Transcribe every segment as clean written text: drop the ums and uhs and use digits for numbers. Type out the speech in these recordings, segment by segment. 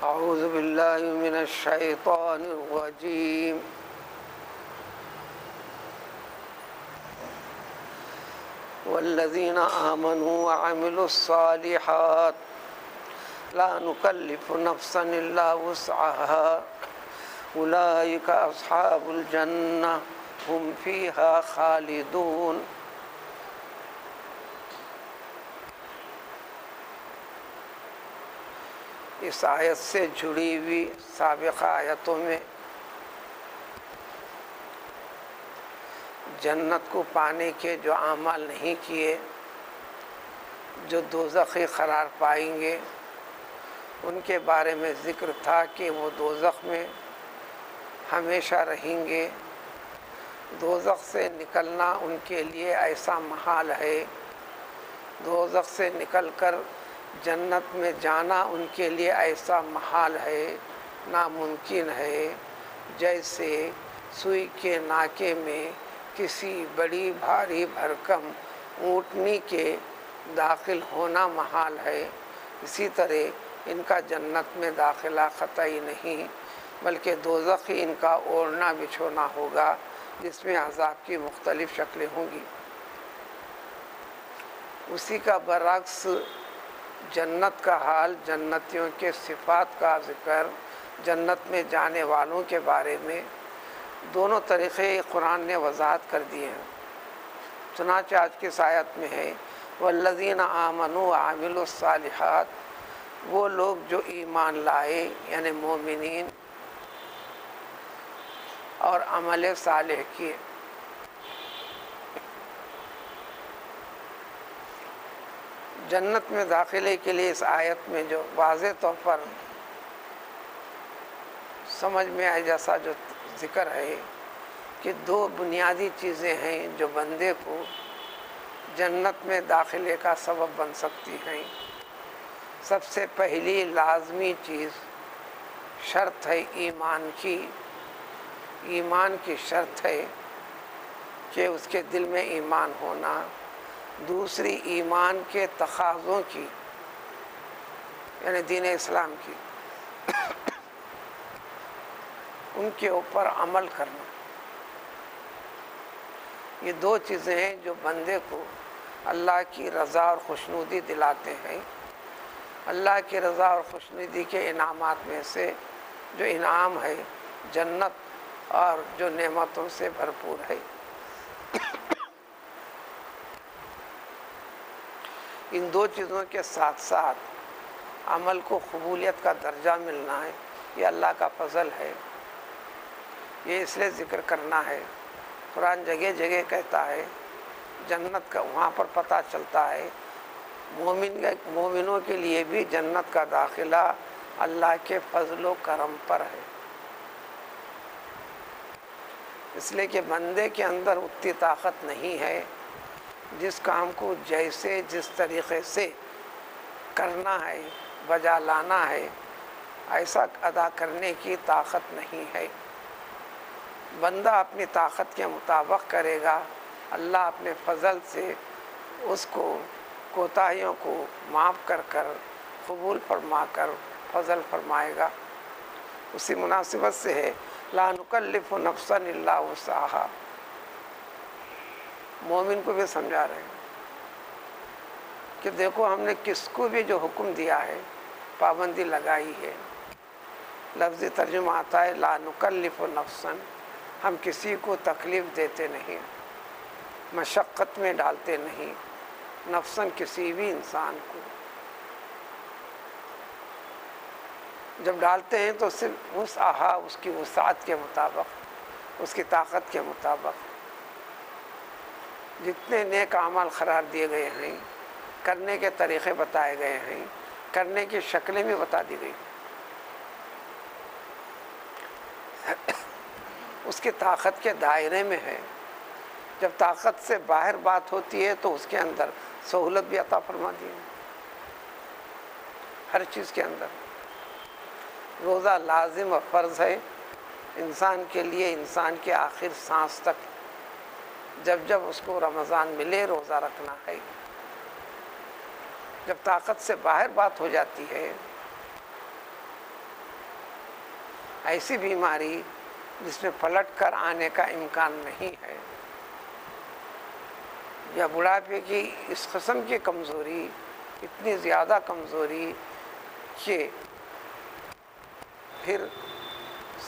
أعوذ بالله من الشيطان الرجيم والذين آمنوا وعملوا الصالحات لا نكلف نفسا إلا وسعها أولئك أصحاب الجنة هم فيها خالدون۔ اس آیت سے جڑی ہوئی سابقہ آیتوں میں جنت کو پانے کے جو اعمال نہیں کیے، جو دوزخی قرار پائیں گے، ان کے بارے میں ذکر تھا کہ وہ دوزخ میں ہمیشہ رہیں گے۔ دوزخ سے نکلنا ان کے لیے ایسا محال ہے، دوزخ سے نکل کر جنت میں جانا ان کے لیے ایسا محال ہے، ناممکن ہے، جیسے سوئی کے ناکے میں کسی بڑی بھاری بھرکم اونٹنی کے داخل ہونا محال ہے، اسی طرح ان کا جنت میں داخلہ قطعی نہیں، بلکہ دوزخ ہی ان کا اوڑھنا بچھونا ہوگا، جس میں عذاب کی مختلف شکلیں ہوں گی۔ اسی کا برعکس جنت کا حال، جنتیوں کے صفات کا ذکر، جنت میں جانے والوں کے بارے میں دونوں طریقے قرآن نے وضاحت کر دیے ہیں۔ چنانچہ آج کی آیت میں ہے والذین آمنوا وعملوا الصالحات، وہ لوگ جو ایمان لائے یعنی مومنین اور عمل صالح کیے۔ جنت میں داخلے کے لیے اس آیت میں جو واضح طور پر سمجھ میں آئے جیسا جو ذکر ہے کہ دو بنیادی چیزیں ہیں جو بندے کو جنت میں داخلے کا سبب بن سکتی ہیں۔ سب سے پہلی لازمی چیز شرط ہے ایمان کی، ایمان کی شرط ہے کہ اس کے دل میں ایمان ہونا۔ دوسری ایمان کے تقاضوں کی یعنی دین اسلام کی، ان کے اوپر عمل کرنا۔ یہ دو چیزیں ہیں جو بندے کو اللہ کی رضا اور خوشنودی دلاتے ہیں۔ اللہ کی رضا اور خوشنودی کے انعامات میں سے جو انعام ہے جنت اور جو نعمتوں سے بھرپور ہے۔ ان دو چیزوں کے ساتھ ساتھ عمل کو قبولیت کا درجہ ملنا ہے، یہ اللہ کا فضل ہے۔ یہ اس لیے ذکر کرنا ہے، قرآن جگہ جگہ کہتا ہے، جنت کا وہاں پر پتہ چلتا ہے مومنوں کے لیے بھی جنت کا داخلہ اللہ کے فضل و کرم پر ہے۔ اس لیے کہ بندے کے اندر اتنی طاقت نہیں ہے، جس کام کو جیسے جس طریقے سے کرنا ہے، بجا لانا ہے، ایسا ادا کرنے کی طاقت نہیں ہے۔ بندہ اپنی طاقت کے مطابق کرے گا، اللہ اپنے فضل سے اس کو کوتاہیوں کو معاف کر کر قبول فرما کر فضل فرمائے گا۔ اسی مناسبت سے ہے لا نکلف نفسا الا وسعها، مومن کو بھی سمجھا رہے ہیں کہ دیکھو ہم نے کس کو بھی جو حکم دیا ہے پابندی لگائی ہے۔ لفظی ترجمہ آتا ہے لا نکلف نفسا، ہم کسی کو تکلیف دیتے نہیں، مشقت میں ڈالتے نہیں، نفساً کسی بھی انسان کو جب ڈالتے ہیں تو صرف وسعها، اس کی وسعت کے مطابق، اس کی طاقت کے مطابق۔ جتنے نیک اعمال قرار دیے گئے ہیں، کرنے کے طریقے بتائے گئے ہیں، کرنے کی شکلیں بھی بتا دی گئی، اس کی طاقت کے دائرے میں ہے۔ جب طاقت سے باہر بات ہوتی ہے تو اس کے اندر سہولت بھی عطا فرما دی ہے، ہر چیز کے اندر۔ روزہ لازم اور فرض ہے انسان کے لیے، انسان کے آخر سانس تک، جب جب اس کو رمضان ملے روزہ رکھنا ہے۔ جب طاقت سے باہر بات ہو جاتی ہے ایسی بیماری جس میں پلٹ کر آنے کا امکان نہیں ہے، یا بڑھاپے کی اس قسم کی کمزوری، اتنی زیادہ کمزوری کہ پھر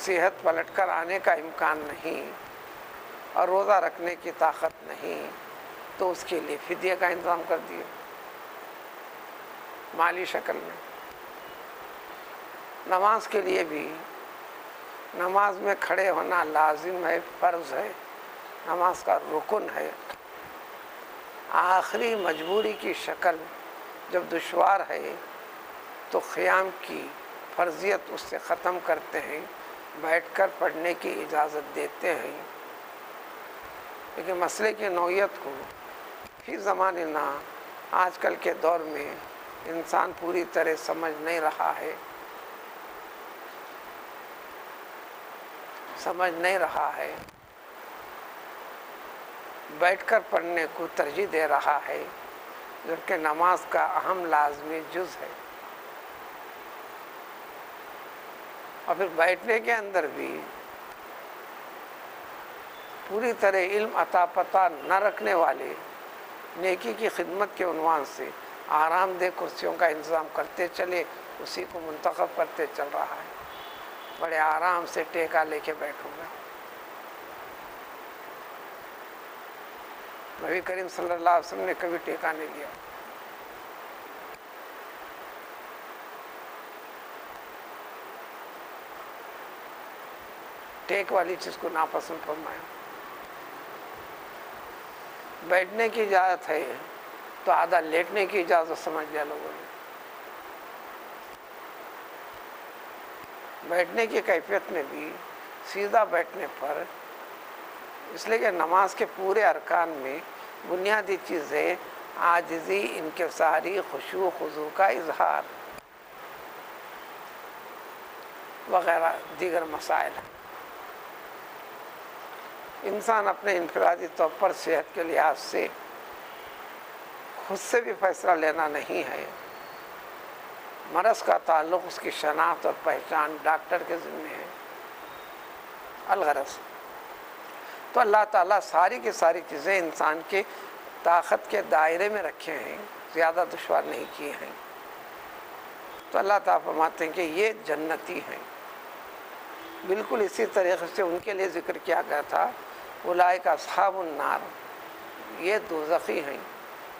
صحت پلٹ کر آنے کا امکان نہیں اور روزہ رکھنے کی طاقت نہیں، تو اس کے لیے فدیہ کا انتظام کر دیا مالی شکل میں۔ نماز کے لیے بھی، نماز میں کھڑے ہونا لازم ہے، فرض ہے، نماز کا رکن ہے۔ آخری مجبوری کی شکل جب دشوار ہے تو قیام کی فرضیت اس سے ختم کرتے ہیں، بیٹھ کر پڑھنے کی اجازت دیتے ہیں۔ لیکن مسئلے کی نوعیت کو فی زمانہ آج کل کے دور میں انسان پوری طرح سمجھ نہیں رہا ہے، بیٹھ کر پڑھنے کو ترجیح دے رہا ہے، جبکہ نماز کا اہم لازمی جز ہے۔ اور پھر بیٹھنے کے اندر بھی پوری طرح علم عطا پتہ نہ رکھنے والے نیکی کی خدمت کے عنوان سے آرام دہ کرسیوں کا انتظام کرتے چلے، اسی کو منتخب کرتے چل رہا ہے۔ بڑے آرام سے ٹیکا لے کے بیٹھوں گا۔ نبی کریم صلی اللہ علیہ وسلم نے کبھی ٹیکا نہیں لیا۔ ٹیک والی چیز کو ناپسند فرمایا۔ بیٹھنے کی اجازت ہے تو آدھا لیٹنے کی اجازت سمجھ لیا لوگوں نے۔ بیٹھنے کی کیفیت میں بھی سیدھا بیٹھنے پر، اس لیے کہ نماز کے پورے ارکان میں بنیادی چیز ہے عاجزی، انکساری، خشوع خضوع کا اظہار وغیرہ دیگر مسائل ہیں۔ انسان اپنے انفرادی طور پر صحت کے لحاظ سے خود سے بھی فیصلہ لینا نہیں ہے، مرض کا تعلق اس کی شناخت اور پہچان ڈاکٹر کے ذمہ ہے۔ الغرض تو اللہ تعالیٰ ساری کی ساری چیزیں انسان کے طاقت کے دائرے میں رکھے ہیں، زیادہ دشوار نہیں کیے ہیں۔ تو اللہ تعالیٰ فرماتے ہیں کہ یہ جنتی ہیں۔ بالکل اسی طریقے سے ان کے لیے ذکر کیا گیا تھا، اولئک اصحاب النار، یہ دوزخی ہیں۔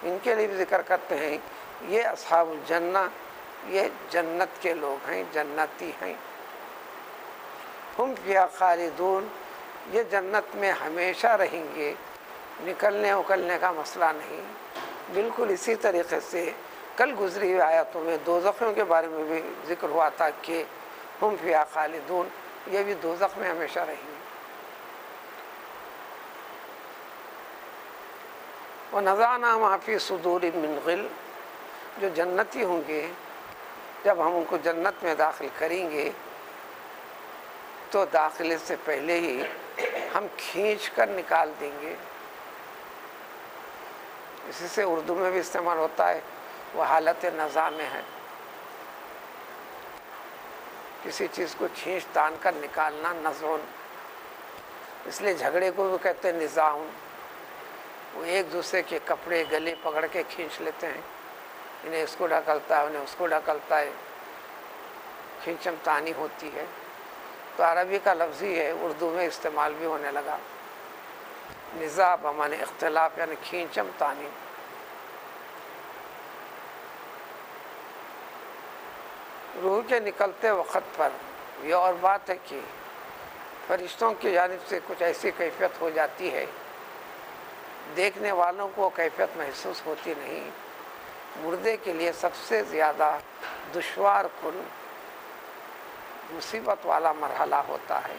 ان کے لیے بھی ذکر کرتے ہیں، یہ اصحاب الجنہ، یہ جنت کے لوگ ہیں، جنتی ہیں۔ ہم فیہا خالدون، یہ جنت میں ہمیشہ رہیں گے، نکلنے اکلنے کا مسئلہ نہیں۔ بالکل اسی طریقے سے کل گزری ہوئی آیاتوں میں دوزخیوں کے بارے میں بھی ذکر ہوا تھا کہ ہم فیہا خالدون، یہ بھی دوزخ میں ہمیشہ رہیں گے۔ وَنَزَعْنَا مَا فِي صُدُورٍ مِّن غِلٍّ، جو جنتی ہوں گے جب ہم ان کو جنت میں داخل کریں گے تو داخلے سے پہلے ہی ہم کھینچ کر نکال دیں گے۔ اسی سے اردو میں بھی استعمال ہوتا ہے، وہ حالت نزاع میں ہے، کسی چیز کو کھینچ تان کر نکالنا، نزعن۔ اس لیے جھگڑے کو بھی کہتے ہیں نزاعن۔ وہ ایک دوسرے کے کپڑے گلے پکڑ کے کھینچ لیتے ہیں، انہیں اس کو ڈھکلتا ہے، انہیں اس کو ڈھکلتا ہے، کھینچم تانی ہوتی ہے۔ تو عربی کا لفظ ہی ہے، اردو میں استعمال بھی ہونے لگا۔ نزاع بمعنی اختلاف، یعنی کھینچم تانی۔ روح کے نکلتے وقت پر یہ اور بات ہے کہ فرشتوں کی جانب سے کچھ ایسی کیفیت ہو جاتی ہے، دیکھنے والوں کو کیفیت محسوس ہوتی نہیں۔ مردے کے لیے سب سے زیادہ دشوار کن مصیبت والا مرحلہ ہوتا ہے۔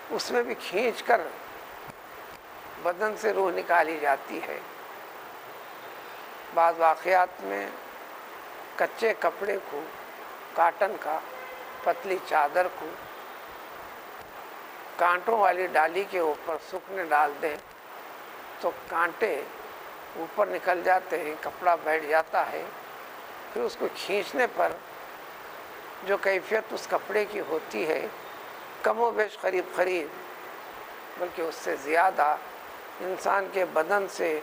اس میں بھی کھینچ کر بدن سے روح نکالی جاتی ہے۔ بعض واقعات میں کچے کپڑے کو، کاٹن کا پتلی چادر کو کانٹوں والی ڈالی کے اوپر سوکھنے ڈال دیں تو کانٹے اوپر نکل جاتے ہیں، کپڑا بیٹھ جاتا ہے، پھر اس کو کھینچنے پر جو کیفیت اس کپڑے کی ہوتی ہے کم و بیش قریب بلکہ اس سے زیادہ انسان کے بدن سے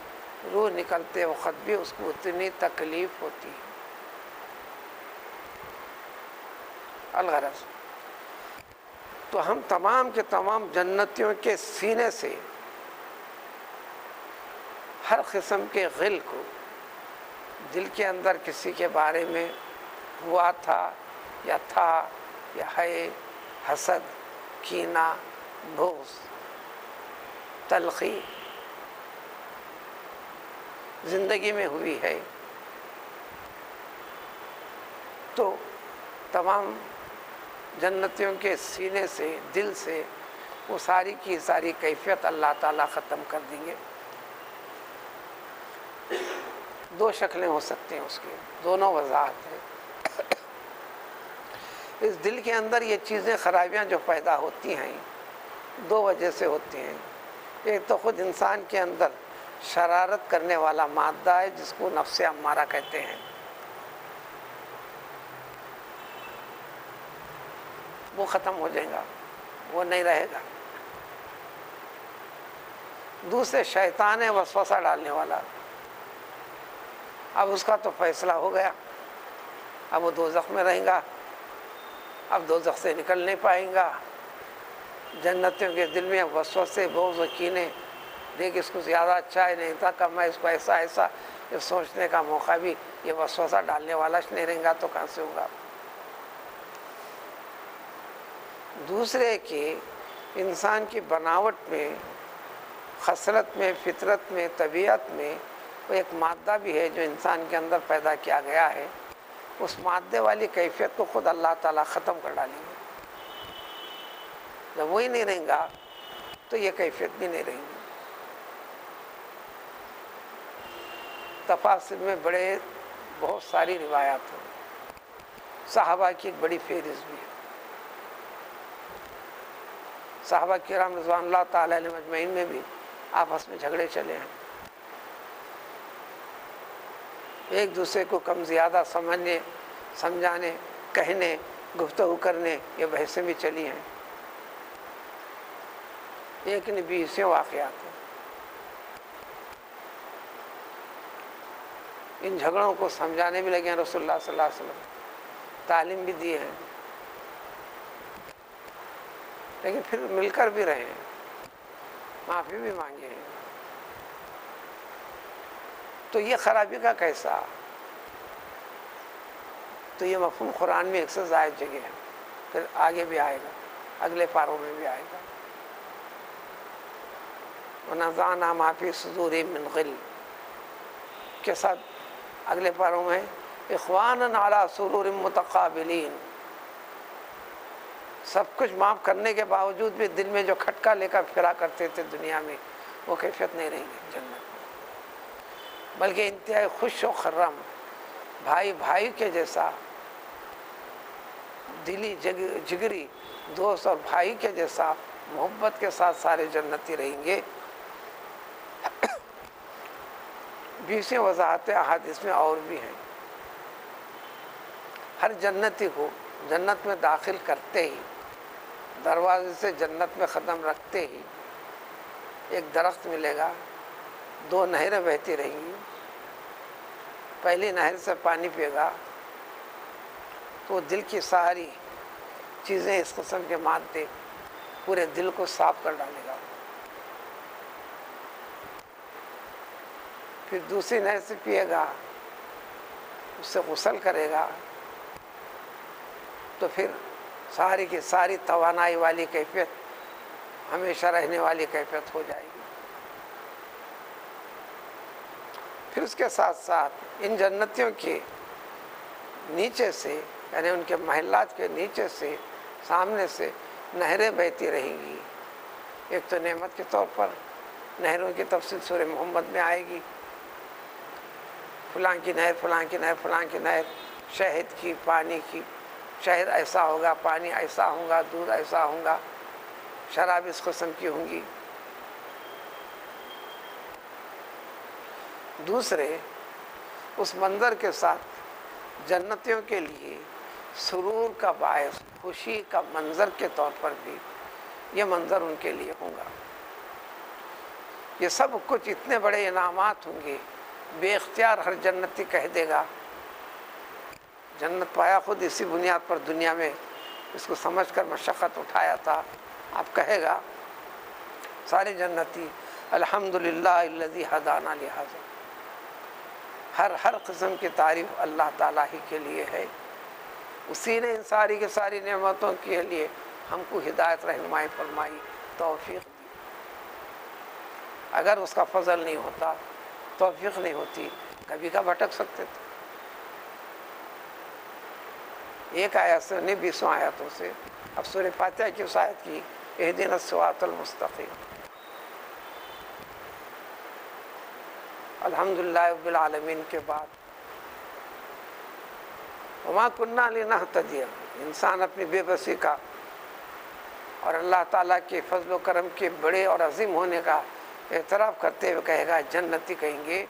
روح نکلتے وقت بھی اس کو اتنی تکلیف ہوتی ہے۔ الغرض تو ہم تمام کے تمام جنتیوں کے سینے سے ہر قسم کے غل کو، دل کے اندر کسی کے بارے میں ہوا تھا یا ہے، حسد، کینہ، بغض، تلخی زندگی میں ہوئی ہے، تو تمام جنتیوں کے سینے سے، دل سے وہ ساری کی ساری کیفیت اللہ تعالیٰ ختم کر دیں گے۔ دو شکلیں ہو سکتی ہیں اس کی، دونوں وضاحت ہیں۔ اس دل کے اندر یہ چیزیں، خرابیاں جو پیدا ہوتی ہیں دو وجہ سے ہوتی ہیں۔ ایک تو خود انسان کے اندر شرارت کرنے والا مادہ ہے جس کو نفس امارہ کہتے ہیں، وہ ختم ہو جائے گا، وہ نہیں رہے گا۔ دوسرے شیطان ہے وسوسہ ڈالنے والا، اب اس کا تو فیصلہ ہو گیا، اب وہ دوزخ میں رہیں گا، اب دوزخ سے نکل نہیں پائیں گا۔ جنتیوں کے دل میں وسوسے، بغض و کینے، دیکھ اس کو زیادہ اچھا ہے، نہیں تھا کم ہے، اس کو ایسا یہ سوچنے کا موقع بھی یہ وسوسہ ڈالنے والا نہیں رہیں گا تو کہاں سے ہوگا۔ دوسرے کہ انسان کی بناوٹ میں، خصلت میں، فطرت میں، طبیعت میں وہ ایک مادہ بھی ہے جو انسان کے اندر پیدا کیا گیا ہے، اس مادے والی کیفیت کو خود اللہ تعالیٰ ختم کر ڈالیں گے۔ جب وہی نہیں رہیں گا تو یہ کیفیت بھی نہیں رہیں گی۔ تفاسیر میں بہت ساری روایات ہیں، صحابہ کی ایک بڑی فہرست بھی ہے۔ صحابہ کرام رضوان اللہ تعالی علیہ مجمعین میں بھی آپس میں جھگڑے چلے ہیں، ایک دوسرے کو کم زیادہ سمجھنے، سمجھانے، کہنے، گفتگو کرنے یہ بحثیں بھی چلی ہیں۔ ایک نے 20 واقعات ہیں۔ ان جھگڑوں کو سمجھانے بھی لگے ہیں، رسول اللہ صلی اللہ علیہ وسلم تعلیم بھی دی ہے، لیکن پھر مل کر بھی رہے ہیں، معافی بھی مانگے ہیں۔ تو یہ خرابی کا کیسا؟ تو یہ مفہوم قرآن میں ایک سے زائد جگہ ہے، پھر آگے بھی آئے گا، اگلے پاروں میں بھی آئے گا۔ وَنَزَعْنَا مَا فِي صُدُورِهِم مِّن غِلٍّ کے ساتھ اگلے پاروں میں اخواناً علی سرور متقابلین۔ سب کچھ معاف کرنے کے باوجود بھی دل میں جو کھٹکا لے کر پھرا کرتے تھے دنیا میں، وہ کیفیت نہیں رہیں گی جنت میں، بلکہ انتہائی خوش و خرم، بھائی بھائی کے جیسا، دلی جگری دوست اور بھائی کے جیسا محبت کے ساتھ سارے جنتی رہیں گے۔ 20 وضاحتیں احادیث میں اور بھی ہیں۔ ہر جنتی کو جنت میں داخل کرتے ہی، دروازے سے جنت میں قدم رکھتے ہی ایک درخت ملے گا، 2 نہریں بہتی رہیں گی۔ پہلی نہر سے پانی پیے گا تو دل کی ساری چیزیں، اس قسم کے مادے پورے دل کو صاف کر ڈالے گا۔ پھر دوسری نہر سے پیے گا، اس سے غسل کرے گا تو پھر ساری کی ساری توانائی والی کیفیت، ہمیشہ رہنے والی کیفیت ہو جائے گی۔ پھر اس کے ساتھ ساتھ ان جنتیوں کے نیچے سے، یعنی ان کے محلات کے نیچے سے، سامنے سے نہریں بہتی رہیں گی۔ ایک تو نعمت کے طور پر نہروں کی تفصیل سورہ محمد میں آئے گی، فلاں کی نہر، فلاں کی نہر، فلاں کی نہر، شہد کی، پانی کی، شہد ایسا ہوگا، پانی ایسا ہوگا، دودھ ایسا ہوگا، شراب اس قسم کی ہوں گی۔ دوسرے اس منظر کے ساتھ جنتیوں کے لیے سرور کا باعث، خوشی کا منظر کے طور پر بھی یہ منظر ان کے لیے ہوگا۔ یہ سب کچھ اتنے بڑے انعامات ہوں گے، بے اختیار ہر جنتی کہہ دے گا، جنت پایا خود اسی بنیاد پر دنیا میں اس کو سمجھ کر مشقت اٹھایا تھا، اب کہے گا سارے جنتی الحمدللہ الذی ہدانا لہذا، ہر قسم کی تعریف اللہ تعالیٰ ہی کے لیے ہے، اسی نے ان ساری کی ساری نعمتوں کے لیے ہم کو ہدایت رہنمائی فرمائی، توفیق دی۔ اگر اس کا فضل نہیں ہوتا، توفیق نہیں ہوتی، کبھی کا بھٹک سکتے تھے۔ ایک آیت سے نہیں 20 آیتوں سے، اب سورہ فاتحہ کی اس آیت کی اہدنا الصراط المستقیم، الحمدللہ رب العالمین کے بعد وما کننا لنہتدی، انسان اپنی بے بسی کا اور اللہ تعالیٰ کے فضل و کرم کے بڑے اور عظیم ہونے کا اعتراف کرتے ہوئے کہے گا، جنتی کہیں گے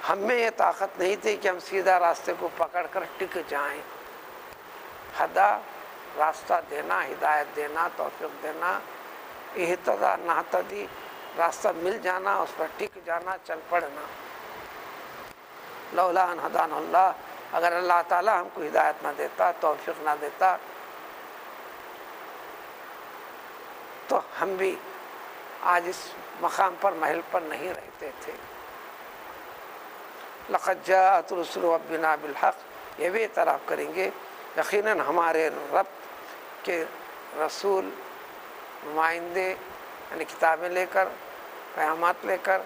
ہم میں یہ طاقت نہیں تھی کہ ہم سیدھا راستے کو پکڑ کر ٹک جائیں۔ ہدا، راستہ دینا، ہدایت دینا، توفیق دینا، اہتدا نہتدی، راستہ مل جانا، اس پر ٹک جانا، چل پڑنا۔ لولا ان ہدانا اللہ، اگر اللہ تعالیٰ ہم کو ہدایت نہ دیتا، توفیق نہ دیتا، تو ہم بھی آج اس مقام پر، محل پر نہیں رہتے تھے۔ لقد جاءت رسل ربنا بالحق، یہ بھی اعتراف کریں گے یقیناً ہمارے رب کے رسول، نمائندے، یعنی کتابیں لے کر، پیغامات لے کر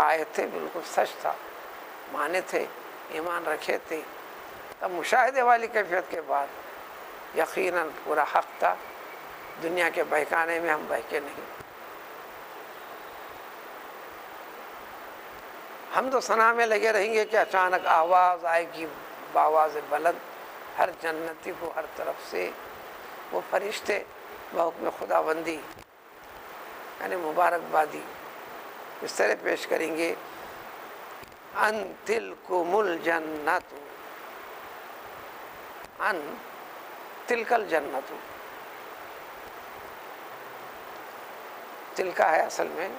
آئے تھے، بالکل سچ تھا، مانے تھے، ایمان رکھے تھے۔ اب مشاہدے والی کیفیت کے بعد یقیناً پورا حق تھا، دنیا کے بہکانے میں ہم بہکے نہیں۔ ہم تو ثنا میں لگے رہیں گے کہ اچانک آواز آئے گی بآواز بلند، ہر جنتی کو ہر طرف سے وہ فرشتے بحکم خداوندی یعنی مبارکبادی اس طرح پیش کریں گے، ان تلکم الجنت، ان تلک الجنت، تلکا ہے اصل میں،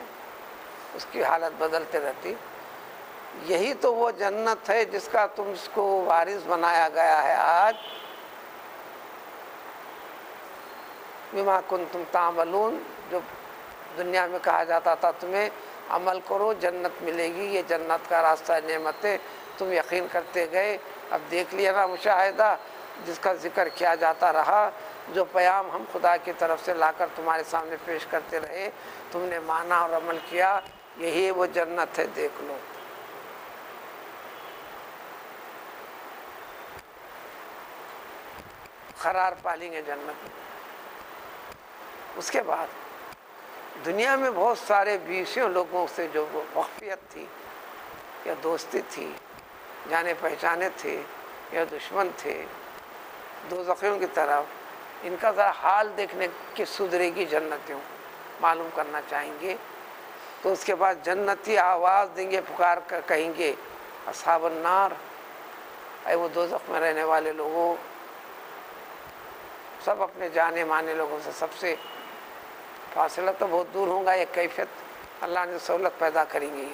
اس کی حالت بدلتے رہتی، یہی تو وہ جنت ہے جس کا تم کو وارث بنایا گیا ہے آج، بما کنتم تعملون، جو دنیا میں کہا جاتا تھا تمہیں عمل کرو جنت ملے گی، یہ جنت کا راستہ نعمتیں، تم یقین کرتے گئے، اب دیکھ لیا نا مشاہدہ، جس کا ذکر کیا جاتا رہا، جو پیام ہم خدا کی طرف سے لا کر تمہارے سامنے پیش کرتے رہے، تم نے مانا اور عمل کیا، یہی وہ جنت ہے، دیکھ لو۔ قرار پالیں گے جنت میں۔ اس کے بعد دنیا میں بہت سارے بیسیوں لوگوں سے جو مخفیت تھی یا دوستی تھی، جانے پہچانے تھے یا دشمن تھے، دوزخیوں کی طرف، ان کا ذرا حال دیکھنے کی سدھرے گی جنتیوں، معلوم کرنا چاہیں گے۔ تو اس کے بعد جنتی آواز دیں گے، پکار کر کہیں گے، اصحاب النار، اے وہ دوزخ میں رہنے والے لوگوں، سب اپنے جانے مانے لوگوں سے سب سے فاصلہ تو بہت دور ہوگا، ایک کیفیت اللہ نے سہولت پیدا کریں گی،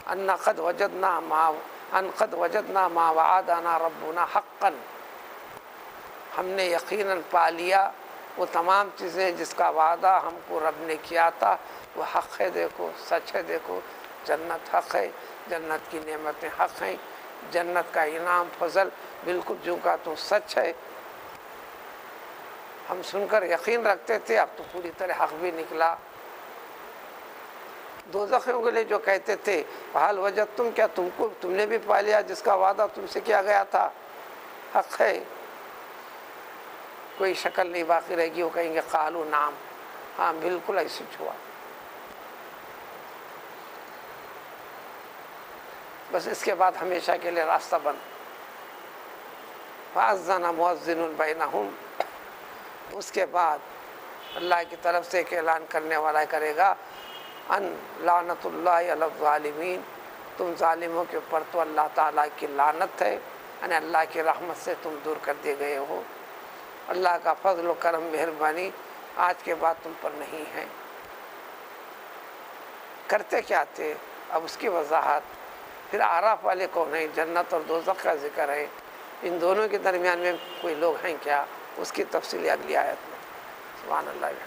ان قد وجدنا ما وعدنا ربنا حقا، ہم نے یقیناً پا لیا وہ تمام چیزیں جس کا وعدہ ہم کو رب نے کیا تھا، وہ حق ہے، دیکھو سچ ہے، دیکھو جنت حق ہے، جنت کی نعمتیں حق ہیں، جنت کا انعام فضل بالکل جو کا تو سچ ہے، ہم سن کر یقین رکھتے تھے، اب تو پوری طرح حق بھی نکلا۔ دوزخیوں کے لیے جو کہتے تھے حال وجدتم، کیا تم نے بھی پا لیا جس کا وعدہ تم سے کیا گیا تھا، حق ہے، کوئی شکل نہیں باقی رہے گی، وہ کہیں گے قالوا نعم، ہاں بالکل ایسے ہوا۔ بس اس کے بعد ہمیشہ کے لیے راستہ بند۔ فَأَذَّنَ مُؤَذِّنٌ بَيْنَهُمْ، اس کے بعد اللہ کی طرف سے ایک اعلان کرنے والا کرے گا، ان لعنت اللہ علی الظالمین، تم ظالموں کے اوپر تو اللہ تعالیٰ کی لعنت ہے، یعنی اللہ کی رحمت سے تم دور کر دیے گئے ہو، اللہ کا فضل و کرم مہربانی آج کے بعد تم پر نہیں ہے۔ کرتے کیا تھے؟ اب اس کی وضاحت پھر اعراف والے کون ہیں، جنت اور دوزخ کا ذکر ہے، ان دونوں کے درمیان میں کوئی لوگ ہیں کیا، اس کی تفصیل اگلی آیت میں۔ سبحان اللہ۔